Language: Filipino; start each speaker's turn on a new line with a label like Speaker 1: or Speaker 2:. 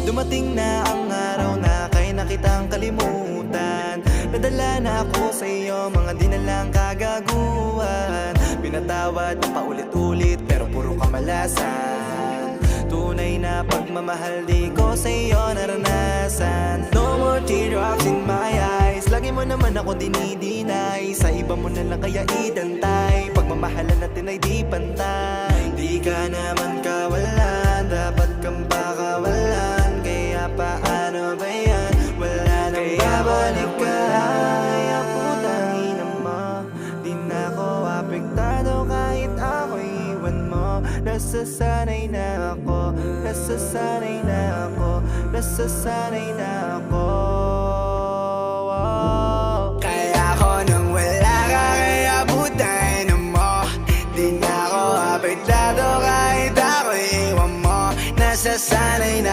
Speaker 1: Dumating na ang araw na kaya na kitang kalimutan. Nadala na ako sa iyo, mga di na lang kagaguhan. Pinatawad mo paulit-ulit pero puro kamalasan. Tunay na pagmamahal di ko sa iyo naranasan. No more teardrops in my eyes. Lagi mo naman ako dinidinay. Sa iba mo na lang kaya idantay. Pagmamahalan natin ay di pantay. Di ka naman kawalan, dapat kang pakawalan. Kaya paano ba yan? Wala nang babalik ka. Kaya putangin mo, di na ako apektado kahit ako'y iwan mo. Nasasanay na ako, nasasanay na ako, nasasanay na ako. Kaya ako nang wala ka, kaya putangin mo, di na ako apektado kahit ako'y iwan mo. Nasasanay na